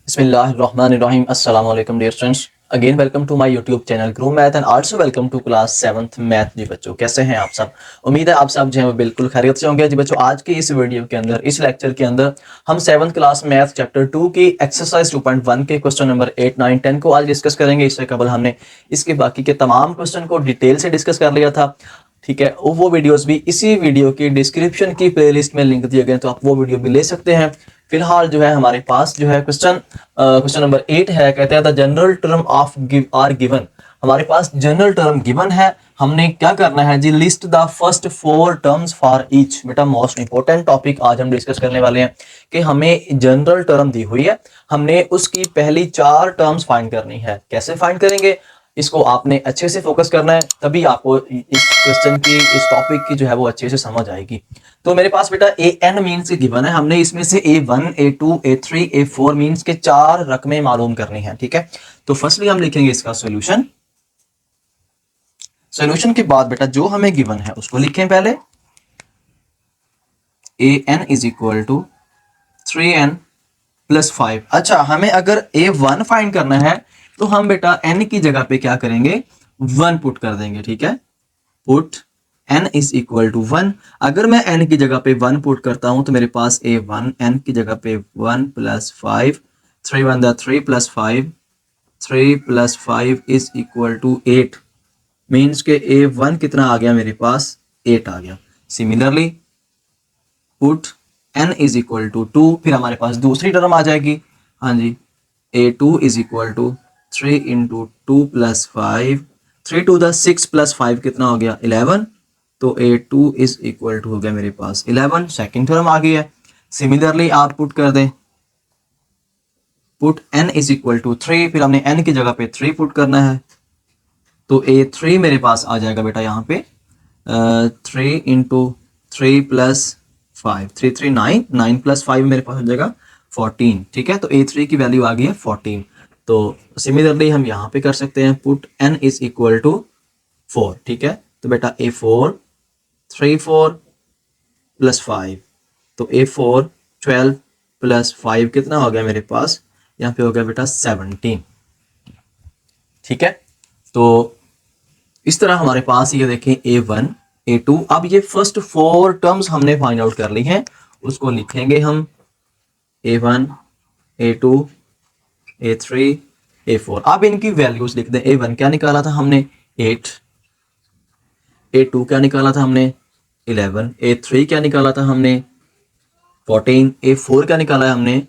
Bismillahirrahmanirrahim. Assalamu alaikum dear students. Again welcome to my YouTube channel Grow Math and also welcome to class 7th Math जी बच्चों, कैसे हैं आप सब। उम्मीद है आप सब जो है वो बिल्कुल खैरियत से होंगे जी बच्चों। आज की इस वीडियो के अंदर, इस लेक्चर के अंदर हम 7th क्लास मैथ चैप्टर 2 की एक्सरसाइज 2.1 के क्वेश्चन नंबर 8, 9, 10 को आज डिस्कस करेंगे। इससे कबल हमने इसके बाकी के तमाम क्वेश्चन को डिटेल से डिस्कस कर लिया था, ठीक है। वो वीडियोस भी इसी वीडियो की डिस्क्रिप्शन की प्लेलिस्ट में लिंक दिए गए, तो आप वो वीडियो भी ले सकते हैं। फिलहाल जो है हमारे पास जो है क्वेश्चन नंबर 8 है। कहते हैं the general term of are given. हमारे पास जनरल टर्म गिवन है, हमने क्या करना है जी, list the first 4 terms for each. बेटा मोस्ट इंपॉर्टेंट टॉपिक आज हम डिस्कस करने वाले हैं कि हमें जनरल टर्म दी हुई है, हमने उसकी पहली 4 टर्म्स फाइंड करनी है। कैसे फाइंड करेंगे, इसको आपने अच्छे से फोकस करना है, तभी आपको इस क्वेश्चन की, इस टॉपिक की जो है वो अच्छे से समझ आएगी। तो मेरे पास बेटा ए एन मीन्स गिवन है, हमने इसमें से A1, A2, A3, A4 means के 4 रकमें मालूम करनी है, ठीक है। तो फर्स्टली हम लिखेंगे इसका सॉल्यूशन। सॉल्यूशन के बाद बेटा जो हमें गिवन है उसको लिखें पहले। an is equal to 3n plus 5। अच्छा, हमें अगर A1 फाइंड करना है तो हम बेटा n की जगह पे क्या करेंगे, 1 पुट कर देंगे, ठीक है। Put n is equal to 1। अगर मैं n की जगह पे 1 पुट करता हूं तो मेरे पास A1 n की जगह पे 1 plus 5, 3 1 the 3 plus 5, 3 plus 5 is equal to 8। Means के A1 कितना आ गया मेरे पास, 8 आ गया। Similarly put n is equal to 2, फिर हमारे पास दूसरी टर्म आ जाएगी, हाँ जी, A2 is equal to 3 into 2 plus 5, 3 two the 6 plus 5 कितना हो गया, 11। तो A2 इज इक्वल टू हो गया मेरे पास 11। सेकेंड टर्म आ गई है। सिमिलरली आप पुट कर दें, put n is equal to 3, फिर हमने n की जगह पे 3 पुट करना है, तो A3 मेरे पास आ जाएगा बेटा यहाँ पे 3 इंटू 3 प्लस 5, 3 3 9, 9 प्लस 5 मेरे पास हो जाएगा 14, ठीक है। तो A3 की वैल्यू आ गई है 14। तो सिमिलरली हम यहाँ पे कर सकते हैं, put n is equal to 4, ठीक है। तो बेटा A4 3 4 प्लस 5, तो A4 12 प्लस 5 कितना हो गया मेरे पास, यहाँ पे हो गया बेटा 17, ठीक है। तो इस तरह हमारे पास ये देखें A1, A2। अब ये फर्स्ट 4 टर्म्स हमने फाइंड आउट कर ली हैं, उसको लिखेंगे हम A1, A2, A3, A4। अब इनकी वैल्यूज लिख दें। A1 क्या निकाला था हमने, 8। A2 क्या निकाला था हमने, 11। A3 क्या निकाला था हमने, 14। A4 क्या निकाला है हमने,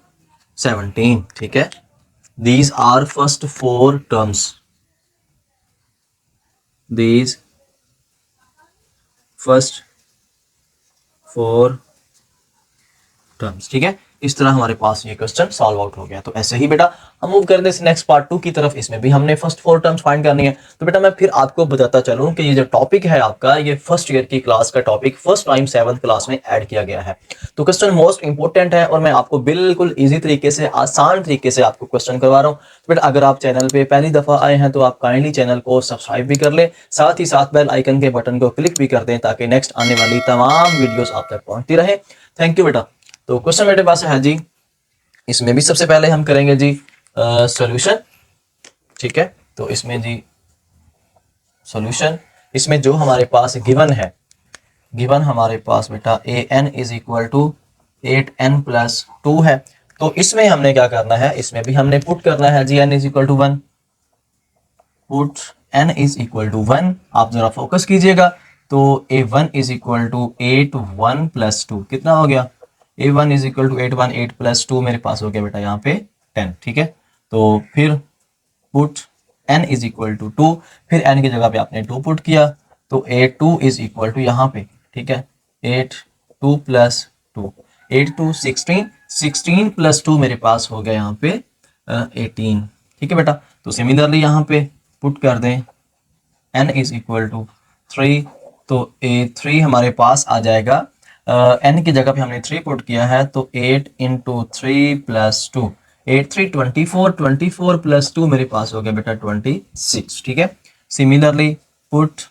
17, ठीक है। These are first 4 terms, these first 4 terms, ठीक है। इस तरह हमारे पास ये क्वेश्चन सॉल्व आउट हो गया। तो ऐसे ही बेटा हम मूव करते हैं नेक्स्ट पार्ट 2 की तरफ। इसमें भी हमने फर्स्ट 4 टर्म्स फाइंड करनी है। तो बेटा मैं फिर आपको बताता चलूं कि ये जो टॉपिक है आपका, ये फर्स्ट ईयर की क्लास का topic first time 7th class में ऐड किया गया है। तो क्वेश्चन मोस्ट इंपॉर्टेंट है और मैं आपको बिल्कुल ईजी तरीके से, आसान तरीके से आपको क्वेश्चन करवा रहा हूँ। तो बेटा अगर आप चैनल पे पहली दफा आए हैं तो आप काइंडली चैनल को सब्सक्राइब भी कर लें, साथ ही साथ बेल आइकन के बटन को क्लिक भी कर दें ताकि नेक्स्ट आने वाली तमाम वीडियोस आप तक पहुंचती रहे। थैंक यू बेटा। तो क्वेश्चन मेरे पास है जी, इसमें भी सबसे पहले हम करेंगे जी सॉल्यूशन, ठीक है। तो इसमें जी सॉल्यूशन, इसमें जो हमारे पास गिवन है, गिवन हमारे पास बेटा an is equal to 8n plus 2 है। तो इसमें हमने क्या करना है, इसमें भी हमने पुट करना है जी n is equal to 1। Put n is equal to 1। आप जरा फोकस कीजिएगा। तो a1 is equal to 8 1 plus 2 कितना हो गया, A1 is equal to 8 1 8 plus 2 मेरे पास हो गया बेटा यहाँ पे 10, ठीक है। तो फिर put n is equal to 2, फिर n की जगह पे आपने 2 पुट किया, तो A2 इज इक्वल टू यहाँ पे, ठीक है, 8 2 प्लस 2, 8 2 16, 16 प्लस 2 मेरे पास हो गया यहाँ पे 18, ठीक है बेटा। तो सिमिलरली यहाँ पे पुट कर दें n इज इक्वल टू 3, तो A3 हमारे पास आ जाएगा, n की जगह पे हमने 3 पुट किया है, तो 8 इंटू 3 प्लस 2, 8 3 24, 24 प्लस 2 मेरे पास हो गया बेटा 26, ठीक है। Similarly put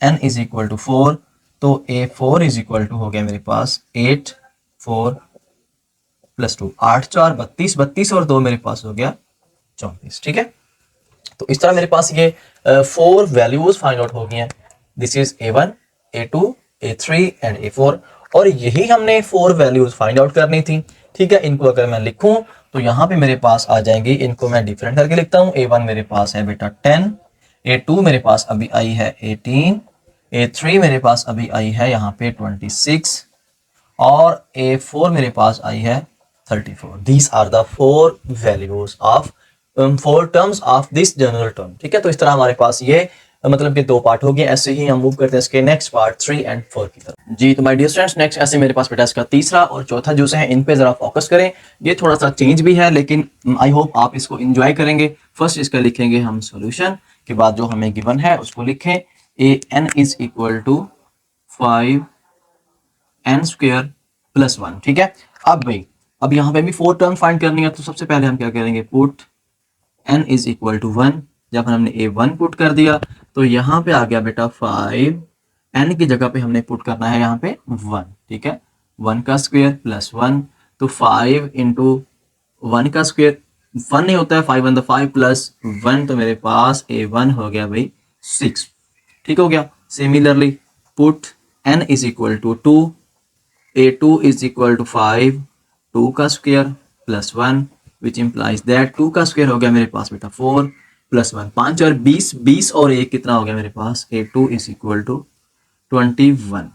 n is equal to 4, तो A4 इज इक्वल टू हो गया मेरे पास 8 4 प्लस 2, 8 4 32, 32 और 2 मेरे पास हो गया 34। ठीक है, तो इस तरह मेरे पास ये 4 वैल्यूज फाइंड आउट हो गई हैं। This is A1, A2, A3 and A4, और यही हमने 4 वैल्यूज फाइंड आउट करनी थी। ठीक है, इनको अगर मैं लिखूं तो यहाँ पे मेरे पास आ जाएंगी, इनको मैं डिफरेंट करके लिखता हूँ। A1 मेरे पास है बेटा 10, A2 मेरे पास अभी आई है 18, A3 मेरे पास अभी आई है यहाँ पे 26 और A4 मेरे पास आई है 34। These are the 4 values of 4 terms of this general term. ठीक है, तो इस तरह हमारे पास ये मतलब कि 2 पार्ट हो गए। ऐसे ही हम मूव करते हैं इसके नेक्स्ट पार्ट 3 एंड 4 की तरफ। जी, तो माय डियर स्टूडेंट्स, नेक्स्ट ऐसे मेरे पास बेटा इसका तीसरा और चौथा जो है इन पे जरा फोकस करें। ये थोड़ा सा चेंज भी है, लेकिन आई होप आप इसको एंजॉय करेंगे। फर्स्ट इसका लिखेंगे हम सॉल्यूशन, के बाद जो हमें गिवन है उसको लिखें। an is equal to 5n² plus 1। ठीक है, अब भाई अब यहाँ पे भी 4 टर्म फाइंड करनी है, तो सबसे पहले हम क्या करेंगे, put n is equal to 1। जब हमने A1 पुट कर दिया तो यहाँ पे आ गया बेटा 5, n की जगह पे हमने पुट करना है यहाँ पे 1। ठीक है, 1 का स्क्वायर प्लस 1, तो 5 इंटू 1 का स्क्वायर 1 नहीं होता है, 5 1 5 प्लस 1, तो मेरे पास A1 हो गया भाई 6। ठीक हो गया। Similarly put n is equal to 2, A2 is equal to 5, 2 का square plus 1, which implies that 2 का स्क्वायर हो गया मेरे पास बेटा 4 प्लस 1, 5 और 20, 20 और 1 कितना हो गया मेरे पास, A2 इज इक्वल टू 21।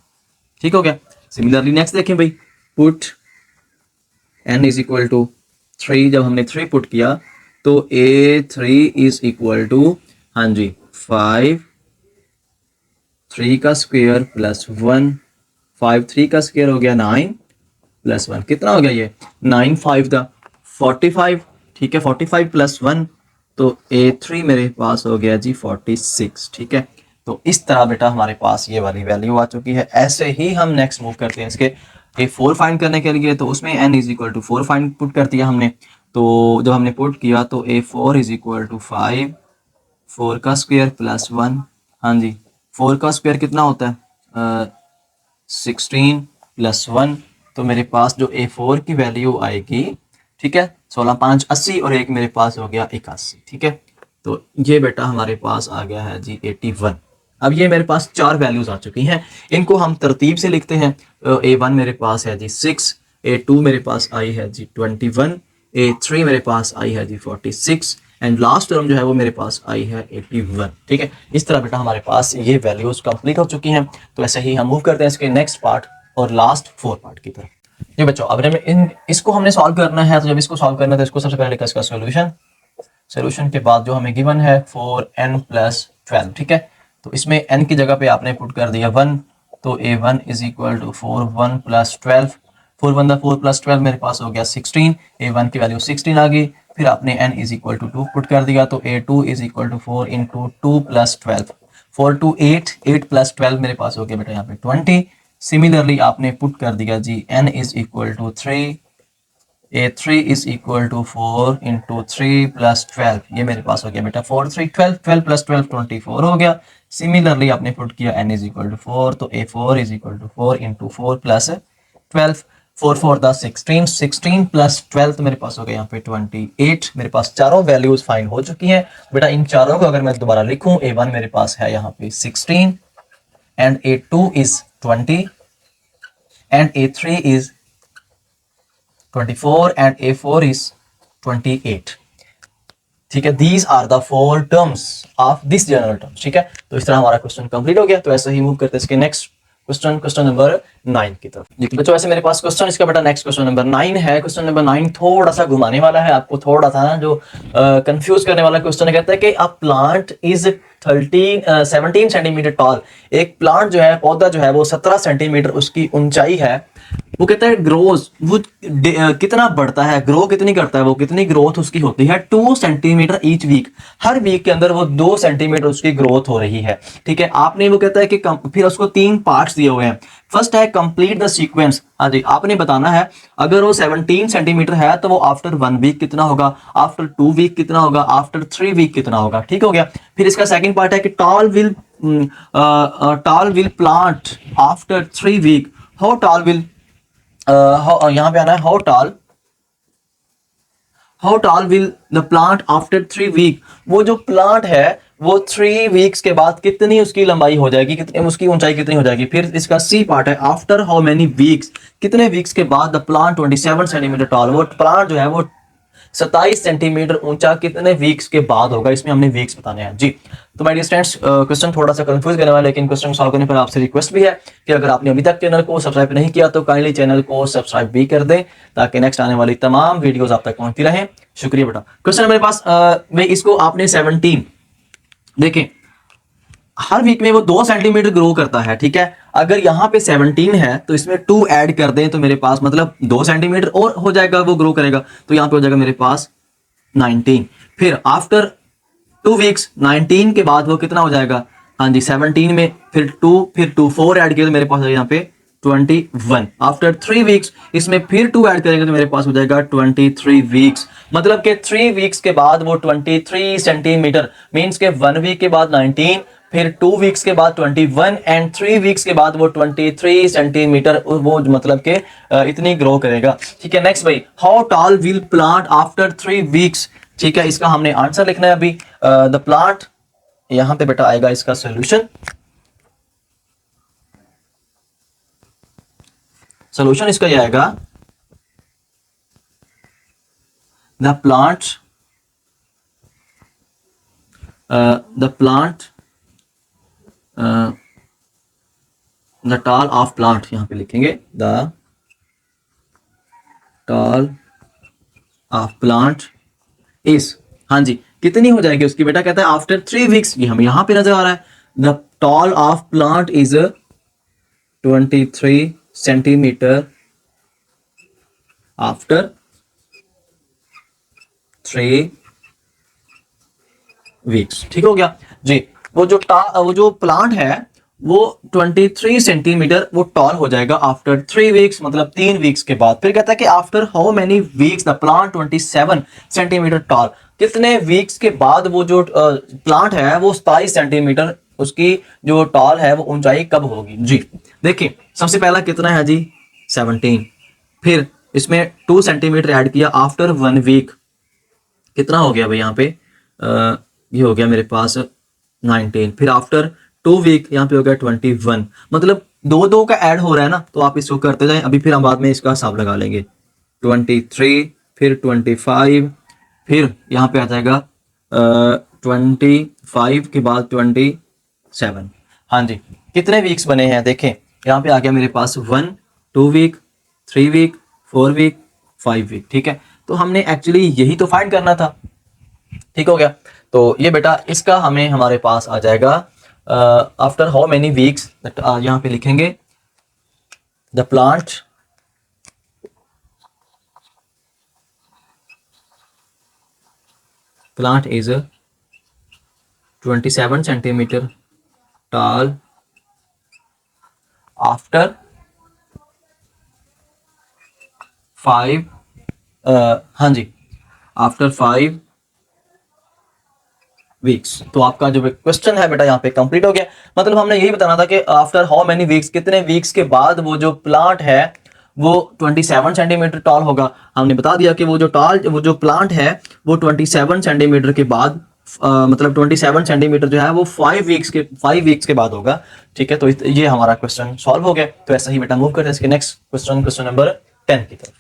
ठीक हो गया। सिमिलरली नेक्स्ट देखें भाई, put n is equal to 3। जब हमने 3 पुट किया तो A3 इज इक्वल टू, हाँ जी, 5, 3 का स्क्वायर प्लस 1, 5 3 का स्क्वायर हो गया 9 प्लस 1, कितना हो गया ये 9 5 द 45। ठीक है, 45 प्लस 1, तो A3 मेरे पास हो गया जी 46। ठीक है, तो इस तरह बेटा हमारे पास ये वाली वैल्यू आ चुकी है। ऐसे ही हम नेक्स्ट मूव करते हैं इसके A4 फाइंड करने के लिए, तो उसमें n is equal to 4 find put कर दिया हमने। तो जब हमने पुट किया तो A4 इज इक्वल टू 5, 4 का स्क्वायर प्लस 1, हाँ जी, 4 का स्क्वायर कितना होता है 16 प्लस 1, तो मेरे पास जो A4 की वैल्यू आएगी, ठीक है, 16 5 80 और एक मेरे पास हो गया 81। ठीक है, तो ये बेटा हमारे पास आ गया है जी 81। अब ये मेरे पास 4 वैल्यूज आ चुकी हैं, इनको हम तरतीब से लिखते हैं। A1 मेरे पास है जी 6, A2 मेरे पास आई है जी 21, A3 मेरे पास आई है जी 46 एंड लास्ट टर्म जो है वो मेरे पास आई है 81। ठीक है, इस तरह बेटा हमारे पास ये वैल्यूज कंप्लीट हो चुकी हैं। तो ऐसे ही हम मूव करते हैं इसके नेक्स्ट पार्ट और लास्ट 4 पार्ट की तरफ। जी बच्चों, अब हमें इसको हमने सॉल्व करना है, तो जब इसको सॉल्व करना है तो इसको सबसे पहले लिखा इसका सोल्यूशन के बाद जो हमें गिवन है 4n प्लस 12। ठीक है, तो इसमें n की जगह पे आपने पुट कर दिया 1, तो A1 is equal to 4 1 plus 12, 4 1 4 plus 12 मेरे पास हो गया 16, A1 की वैल्यू 16 आ गई। फिर आपने n is equal to 2 put कर दिया, तो A2 is equal to 4 into 2 plus 12, 4 2 8, 8 plus 12 मेरे पास हो गया बेटा यहाँ पे 20। सिमिलरली आपने पुट कर दिया जी n is equal to 3, A3 is equal to 4 into 3 plus 12, ये मेरे पास हो गया बेटा 4 3 12, 12 प्लस 12 24 हो गया। सिमिलरली आपने पुट किया n इज इक्वल टू 4, तो A4 is equal to 4 into 4 plus 12, 4 4 the 16, 16 plus 12 तो मेरे पास हो गया यहाँ पे 28। मेरे पास चारों वैल्यूज फाइंड हो चुकी हैं बेटा। इन चारों को अगर मैं दोबारा लिखूं, A1 मेरे पास है यहाँ पे 16 and A2 is 20 and A3 is 24 and A4 is 28। ठीक है, these are the 4 terms of this general terms। ठीक है, तो इस तरह हमारा क्वेश्चन कंप्लीट हो गया। तो ऐसे ही मूव करते हैं इसके नेक्स्ट क्वेश्चन नंबर 9 की तरफ। जी बच्चों, ऐसे मेरे पास क्वेश्चन इसका बेटा नेक्स्ट क्वेश्चन नंबर 9 है। क्वेश्चन नंबर 9 थोड़ा सा घुमाने वाला है, आपको थोड़ा सा ना जो कंफ्यूज करने वाला क्वेश्चन कहता है कि a plant is 17 centimetre toll. एक प्लांट जो है, पौधा जो है वो 17 सेंटीमीटर उसकी ऊंचाई है। वो कहता है ग्रोज, वो कितना बढ़ता है, ग्रो कितनी करता है, वो कितनी ग्रोथ उसकी होती है 2 सेंटीमीटर ईच वीक। हर वीक के अंदर वो 2 सेंटीमीटर उसकी ग्रोथ हो रही है। ठीक है, आपने वो कहता है कि फिर उसको 3 पार्ट्स दिए हुए हैं। फर्स्ट है कंप्लीट द सीक्वेंस। हाँ जी, आपने बताना है अगर वो 17 सेंटीमीटर है तो वो आफ्टर 1 वीक कितना होगा, आफ्टर 2 वीक कितना होगा, आफ्टर 3 वीक कितना होगा। ठीक हो गया। फिर इसका सेकंड पार्ट है कि tall will plant after 3 week, how tall will यहाँ पे आना है how tall how tall will the plant after 3 week, वो जो प्लांट है वो 3 वीक्स के बाद कितनी उसकी लंबाई हो जाएगी, कितनी उसकी ऊंचाई कितनी हो जाएगी। फिर इसका सी पार्ट है, आफ्टर हाउ मेनी वीक्स, कितने वीक्स के बाद द प्लांट 27 सेंटीमीटर टॉल, वो प्लांट जो है वो 27 सेंटीमीटर ऊंचा कितने वीक्स के बाद होगा। इसमें हमने वीक्स बताने हैं जी। तो माय डियर स्टूडेंट्स, क्वेश्चन थोड़ा सा कंफ्यूज करने वाला है, लेकिन क्वेश्चन सॉल्व करने पर आपसे रिक्वेस्ट भी है कि अगर आपने अभी तक चैनल को सब्सक्राइब नहीं किया तो काइंडली चैनल को सब्सक्राइब भी कर दें, ताकि नेक्स्ट आने वाली तमाम वीडियोस आप तक पहुंचती रहें। शुक्रिया बेटा। क्वेश्चन मेरे पास में इसको आपने 17 देखें, हर वीक में वो 2 सेंटीमीटर ग्रो करता है, ठीक है। अगर यहाँ पे 17 है तो इसमें 2 ऐड कर दें तो मेरे पास मतलब 2 सेंटीमीटर और हो जाएगा, वो ग्रो करेगा। तो यहाँ पे हो जाएगा मेरे पास 19। फिर आफ्टर 2 वीक्स 19 के बाद वो कितना हो जाएगा, हाँ जी 17 में फिर 2 4 ऐड किया तो मेरे पास यहाँ पे 21। आफ्टर 3 वीक्स इसमें फिर 2 ऐड करेंगे तो मेरे पास हो जाएगा 23 वीक्स। मतलब कि 3 वीक्स के बाद वो 23 सेंटीमीटर, मीन्स के 1 वीक के बाद 19, फिर 2 वीक्स के बाद 21 एंड 3 वीक्स के बाद वो 23 सेंटीमीटर वो मतलब के इतनी ग्रो करेगा, ठीक है। नेक्स्ट भाई, how tall will plant after 3 weeks, ठीक है। इसका हमने आंसर लिखना है अभी। द प्लांट, यहां पे बेटा आएगा इसका सोल्यूशन। सोल्यूशन इसका ये आएगा, the plant the tall of plant, यहां पे लिखेंगे the tall of plant is, हाँ जी कितनी हो जाएगी उसकी बेटा, कहता है आफ्टर 3 वीक्स, ये हमें यहां पे नजर आ रहा है। The tall of plant is 23 centimetre after 3 weeks, ठीक हो गया जी। वो जो प्लांट है वो 23 सेंटीमीटर वो टॉल हो जाएगा आफ्टर 3 वीक्स, मतलब 3 वीक्स के बाद। फिर कहता है कि after how many weeks the plant 27 centimetre toll, कितने वीक्स के बाद वो जो प्लांट है वो 27 सेंटीमीटर उसकी जो टॉल है वो ऊंचाई कब होगी जी। देखिए सबसे पहला कितना है जी 17, फिर इसमें 2 सेंटीमीटर ऐड किया आफ्टर 1 वीक, कितना हो गया भाई यहाँ पे ये हो गया मेरे पास 19, फिर आफ्टर 2 वीक यहाँ पे हो गया 21, मतलब 2 का ऐड हो रहा है ना, तो आप इसको करते जाएं। अभी फिर हम बाद में इसका हिसाब लगा लेंगे। 23 फिर 25, फिर यहाँ पे आ जाएगा 25 के बाद 27, हाँ जी कितने वीक्स बने हैं देखें, यहाँ पे आ गया मेरे पास 1 2 वीक 3 वीक 4 वीक 5 वीक, ठीक है। तो हमने एक्चुअली यही तो फाइंड करना था, ठीक हो गया। तो ये बेटा इसका हमें हमारे पास आ जाएगा आफ्टर हाउ मेनी वीक्स, यहाँ पे लिखेंगे the plant is 27 centimetre toll after 5 हाँ जी आफ्टर 5 वीक्स। तो आपका जो क्वेश्चन है बेटा यहाँ पे कंप्लीट हो गया। मतलब हमने यही बताना था कि आफ्टर हाउ मेनी वीक्स, कितने वीक्स के बाद वो जो प्लांट है वो 27 सेंटीमीटर टॉल होगा। हमने बता दिया कि वो जो प्लांट है वो 27 सेंटीमीटर के बाद मतलब 27 सेंटीमीटर जो है वो 5 वीक्स के बाद होगा, ठीक है। तो ये हमारा क्वेश्चन सॉल्व हो गया। तो ऐसा ही बेटा मूव करते हैं इसके नेक्स्ट क्वेश्चन नंबर 10 की तरफ।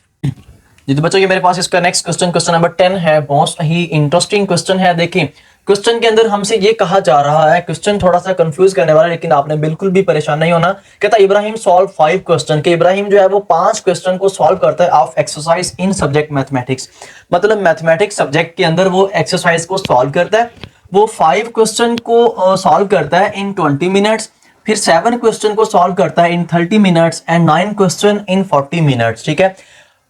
जी तो बच्चों ये मेरे पास इसका नेक्स्ट क्वेश्चन नंबर 10 है। बहुत ही इंटरेस्टिंग क्वेश्चन है। देखिए क्वेश्चन के अंदर हमसे ये कहा जा रहा है, क्वेश्चन थोड़ा सा कंफ्यूज करने वाला है, लेकिन आपने बिल्कुल भी परेशान नहीं होना। कहता है इब्राहिम सॉल्व 5 क्वेश्चन, के इब्राहिम जो है वो 5 क्वेश्चन को सॉल्व करता है of exercise in subject mathematics. मतलब मैथमेटिक्स सब्जेक्ट के अंदर वो एक्सरसाइज को सॉल्व करता है। वो 5 क्वेश्चन को सॉल्व करता है इन 20 मिनट्स, फिर 7 क्वेश्चन को सॉल्व करता है इन 30 minutes and 9 question in 40 minutes, ठीक है।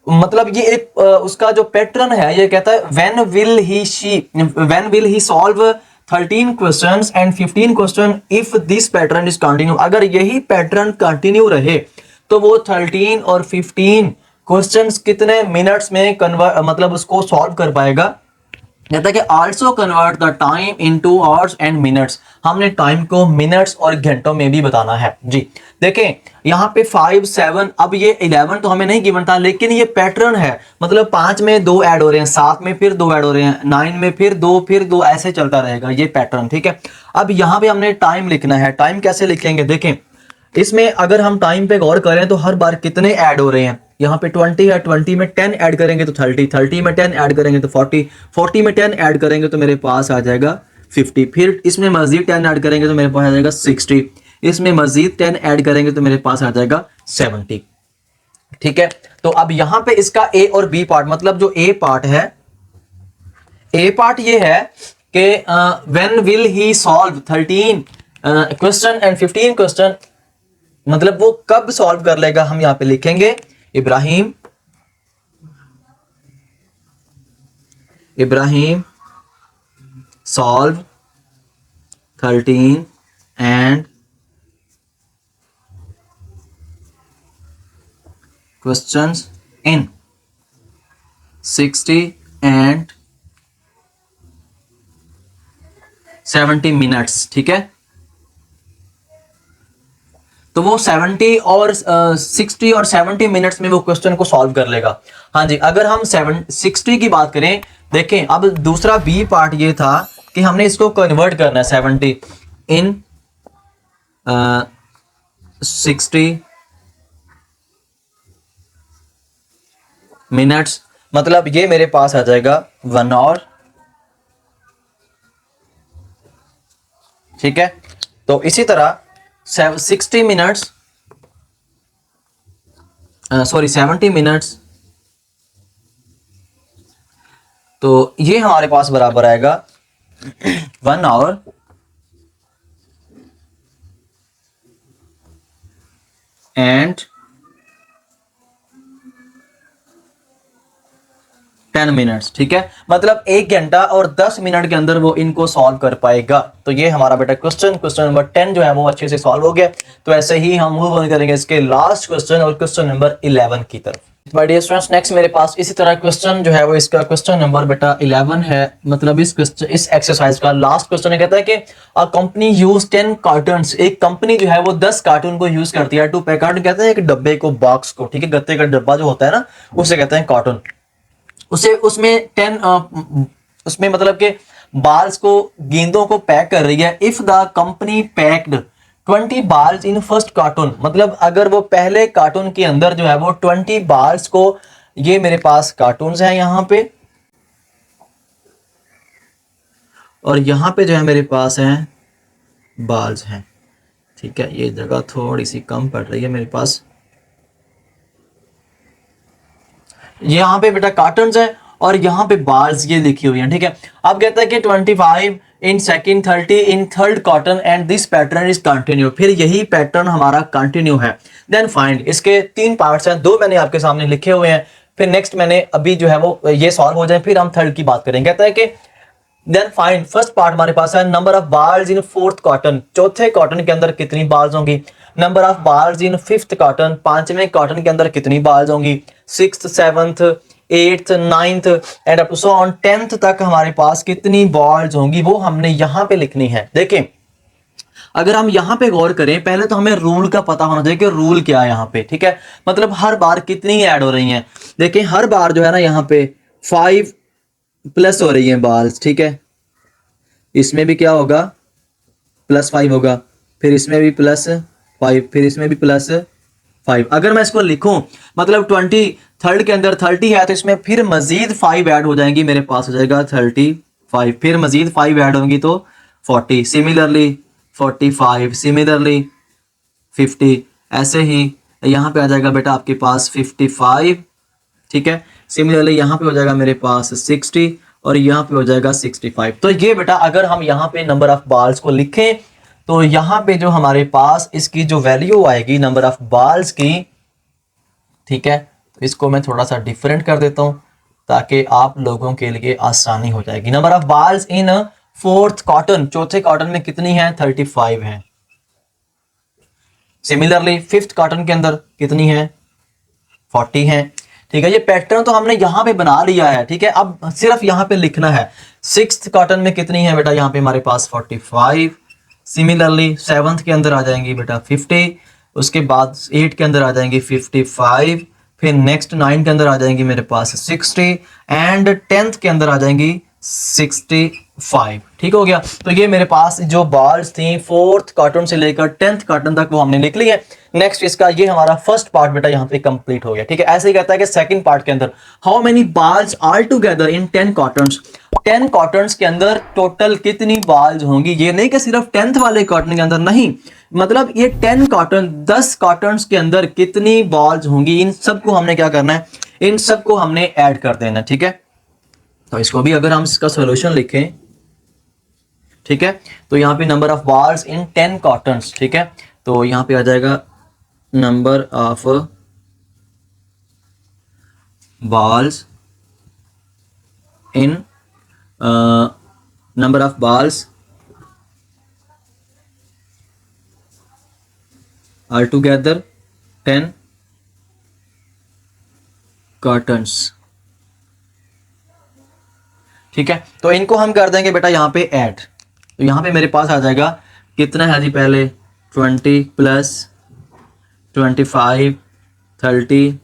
मतलब ये एक उसका जो पैटर्न है, ये कहता है when will he solve 13 questions and 15 question if this pattern is continue. अगर यही पैटर्न कंटिन्यू रहे तो वो 13 और 15 क्वेश्चंस कितने मिनट्स में मतलब उसको सॉल्व कर पाएगा। कहता है कि also convert the time into hours and minutes. हमने टाइम को मिनट्स और घंटों में भी बताना है जी। देखें यहाँ पे 5 7, अब ये 11 तो हमें नहीं गिवन था, लेकिन ये पैटर्न है, मतलब 5 में 2 ऐड हो रहे हैं, 7 में फिर 2 ऐड हो रहे हैं, 9 में फिर 2 ऐसे चलता रहेगा ये पैटर्न, ठीक है। अब यहाँ पे हमने टाइम लिखना है। टाइम कैसे लिखेंगे, देखें इसमें अगर हम टाइम पे गौर करें तो हर बार कितने ऐड हो रहे हैं। यहाँ पे 20 है, 20 में 10 ऐड करेंगे तो 30, 30 में 10 ऐड करेंगे तो 40, 40 में 10 ऐड करेंगे तो मेरे पास आ जाएगा 50, फिर इसमें मजीद 10 ऐड करेंगे तो मेरे पास आ जाएगा 60, इसमें मजीद 10 ऐड करेंगे तो मेरे पास आ जाएगा 70, ठीक है। तो अब यहाँ पे इसका ए और बी पार्ट, मतलब जो ए पार्ट है, ए पार्ट ये है कि when will he solve 13 question and 15 question, मतलब वो कब सॉल्व कर लेगा, हम यहां पे लिखेंगे Ibrahim solve 13 and questions in 60 and 70 minutes, ठीक है। तो वो 70 और 60 और 70 मिनट्स में वो क्वेश्चन को सॉल्व कर लेगा। हाँ जी, अगर हम 60 की बात करें, देखें अब दूसरा बी पार्ट ये था कि हमने इसको कन्वर्ट करना है 70 इन 60 मिनट्स, मतलब ये मेरे पास आ जाएगा 1 आवर, ठीक है। तो इसी तरह 60 मिनट्स, सॉरी 70 मिनट्स, तो ये हमारे पास बराबर आएगा 1 आवर एंड 10 मिनट्स, ठीक है। मतलब 1 घंटा और 10 मिनट के अंदर वो इनको सॉल्व कर पाएगा। तो ये हमारा बेटा क्वेश्चन नंबर 10 जो है वो अच्छे से सॉल्व हो गया। तो ऐसे ही हम मूव ऑन करेंगे इसके लास्ट क्वेश्चन और क्वेश्चन नंबर 11 की तरफ। माय डियर स्टूडेंट्स, नेक्स्ट मेरे पास इसी तरह क्वेश्चन जो है वो इसका क्वेश्चन नंबर बेटा 11 है। मतलब इस एक्सरसाइज का लास्ट क्वेश्चन है, कहता है कि अ कंपनी यूज 10 कार्टन्स, एक कंपनी जो है वो 10 कार्टून को यूज करती है टू पैक, कार्टून कहते हैं एक डब्बे को, बॉक्स को, ठीक है, गत्ते का डब्बा जो होता है ना उसे कहते हैं कार्टून। उसे उसमें 10 उसमें मतलब के बाल्स को, गेंदों को पैक कर रही है। If the company packed 20 balls in first carton, मतलब अगर वो पहले कार्टून के अंदर जो है वो 20 बाल्स को, ये मेरे पास कार्टून्स हैं यहाँ पे, और यहाँ पे जो है मेरे पास हैं बाल्स हैं, ठीक है। ये जगह थोड़ी सी कम पड़ रही है मेरे पास, यहाँ पे बेटा कार्टन्स है और यहाँ पे बार्स ये लिखी हुई हैं, ठीक है। अब कहता है कि 25 in second, 30 in third cotton and this pattern is continue, फिर यही पैटर्न हमारा कंटिन्यू है। देन फाइंड, इसके 3 पार्ट्स हैं, 2 मैंने आपके सामने लिखे हुए हैं, फिर नेक्स्ट मैंने अभी जो है वो ये सॉल्व हो जाए, फिर हम थर्ड की बात करेंगे। कहता है कि देन फाइंड, फर्स्ट पार्ट हमारे पास है number of balls in fourth carton, चौथे कॉटन के अंदर कितनी बाल्स होंगी। Number of balls in fifth carton, पांचवें कॉटन के अंदर कितनी बाल्स होंगी। Sixth, seventh, eighth, ninth and up to so on 10th तक हमारे पास कितनी बॉल्स होंगी, वो हमने यहाँ पे लिखनी है। देखें अगर हम यहाँ पे गौर करें, पहले तो हमें रूल का पता होना चाहिए कि रूल क्या है यहाँ पे, ठीक है। मतलब हर बार कितनी ऐड हो रही हैं। देखें हर बार जो है ना यहाँ पे 5 प्लस हो रही है बाल्स, ठीक है। इसमें भी क्या होगा, +5 होगा, फिर इसमें भी +5, फिर इसमें भी +5। अगर मैं इसको लिखूं, मतलब 23rd के अंदर 30 है तो इसमें फिर मजीद 5 ऐड हो जाएंगी, मेरे पास हो जाएगा 35, फिर मजीद 5 ऐड होंगी तो 40, सिमिलरली 45, सिमिलरली 50, ऐसे ही यहाँ पे आ जाएगा बेटा आपके पास 55, ठीक है। सिमिलरली यहाँ पे हो जाएगा मेरे पास 60 और यहाँ पे हो जाएगा 65। तो ये बेटा अगर हम यहाँ पे नंबर ऑफ बाल्स को लिखें तो यहाँ पे जो हमारे पास इसकी जो वैल्यू आएगी नंबर ऑफ बाल्स की, ठीक है, तो इसको मैं थोड़ा सा डिफरेंट कर देता हूँ ताकि आप लोगों के लिए आसानी हो जाएगी। Number of balls in fourth carton, चौथे कॉटन में कितनी है, 35 है। सिमिलरली फिफ्थ कॉटन के अंदर कितनी है, 40 है। ठीक है, ये पैटर्न तो हमने यहाँ पे बना लिया है, ठीक है, अब सिर्फ यहाँ पे लिखना है। 6th कॉटन में कितनी है बेटा, यहाँ पे हमारे पास 45। सिमिलरली 7th के अंदर आ जाएंगी बेटा 50, उसके बाद 8 के अंदर आ जाएंगी 55, फिर नेक्स्ट 9 के अंदर आ जाएंगी मेरे पास 60 एंड 10th के अंदर आ जाएंगी 65। ठीक हो गया। तो ये मेरे पास जो बॉल्स थी 4th कॉटन से लेकर 10th कॉटन तक वो हमने लिख ली है। नेक्स्ट इसका ये हमारा फर्स्ट पार्ट बेटा यहाँ पे कंप्लीट हो गया। ठीक है, ऐसे ही कहता है कि सेकंड पार्ट के अंदर how many balls all together in 10 cottons, 10 cottons के अंदर टोटल कितनी बॉल्स होंगी। ये नहीं कि सिर्फ 10th वाले कॉटन के अंदर, नहीं, मतलब ये 10 कॉटन 10 कॉटन्स के अंदर कितनी बॉल्स होंगी, इन सबको हमने क्या करना है, इन सबको हमने ऐड कर देना। ठीक है, तो इसको भी अगर हम इसका सॉल्यूशन लिखें, ठीक है, तो यहाँ पे number of balls in 10 cottons, ठीक है, तो यहाँ पे आ जाएगा number of balls in number of balls all together 10 cottons. ठीक है, तो इनको हम कर देंगे बेटा यहाँ पे ऐड। तो यहाँ पे मेरे पास आ जाएगा कितना है जी, पहले 20 प्लस 25 30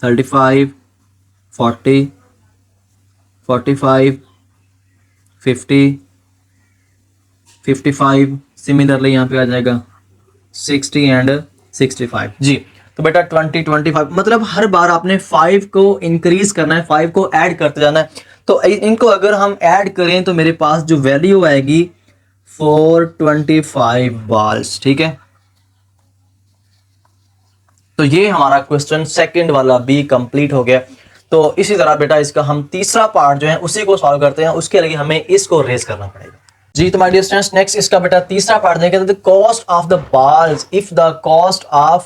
35 40 45 50 55, सिमिलरली यहाँ पे आ जाएगा 60 एंड 65 जी। तो बेटा 20 25, मतलब हर बार आपने 5 को इंक्रीज करना है, 5 को ऐड करते जाना है। तो इनको अगर हम ऐड करें तो मेरे पास जो वैल्यू आएगी 425 बॉल्स। ठीक है, तो ये हमारा क्वेश्चन सेकंड वाला भी कंप्लीट हो गया। तो इसी तरह बेटा इसका हम तीसरा पार्ट जो है उसी को सॉल्व करते हैं, उसके लिए हमें इसको रेज करना पड़ेगा जी। तो माय डियर स्टूडेंट्स, नेक्स्ट इसका बेटा तीसरा पार्ट देखें, the cost of the balls if the cost of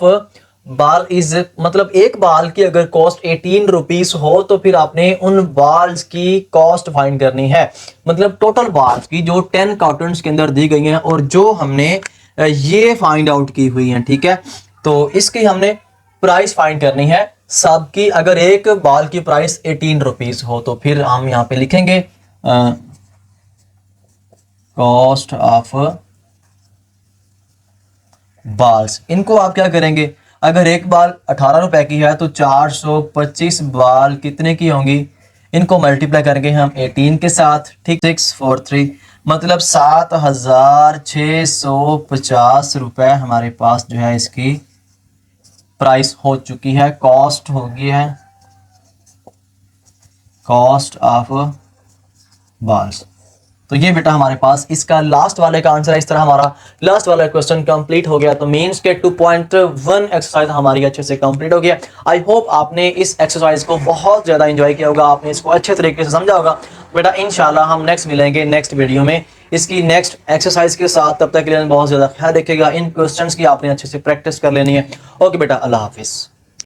ball is, मतलब एक बॉल की अगर कॉस्ट 18 रुपीज हो तो फिर आपने उन बॉल्स की कॉस्ट फाइंड करनी है, मतलब टोटल बॉल्स की जो 10 कॉटन्स के अंदर दी गई हैं और जो हमने ये फाइंड आउट की हुई हैं। ठीक है, तो इसकी हमने प्राइस फाइंड करनी है सबकी। अगर एक बॉल की प्राइस 18 रुपीज हो तो फिर हम यहाँ पे लिखेंगे कॉस्ट ऑफ बॉल्स। इनको आप क्या करेंगे, अगर एक बॉल 18 रुपए की है तो 425 बॉल कितने की होंगी, इनको मल्टीप्लाई करेंगे हम 18 के साथ। ठीक, 643, मतलब 7650 रुपए हमारे पास जो है इसकी प्राइस हो चुकी है, कॉस्ट होगी है, कॉस्ट ऑफ बॉल्स। तो ये बेटा हमारे पास इसका लास्ट वाले का आंसर है। इस तरह हमारा लास्ट वाला क्वेश्चन कंप्लीट हो गया। तो मींस के 2.1 एक्सरसाइज हमारी अच्छे से कंप्लीट हो गया। आई होप आपने इस एक्सरसाइज को बहुत ज्यादा एंजॉय किया होगा, आपने इसको अच्छे तरीके से समझा होगा। बेटा इंशाल्लाह हम नेक्स्ट मिलेंगे नेक्स्ट वीडियो में इसकी नेक्स्ट एक्सरसाइज के साथ। तब तक के लिए बहुत ज्यादा ख्याल रखिएगा। इन क्वेश्चंस की आपने अच्छे से प्रैक्टिस कर लेनी है। ओके बेटा, अल्लाह हाफिज।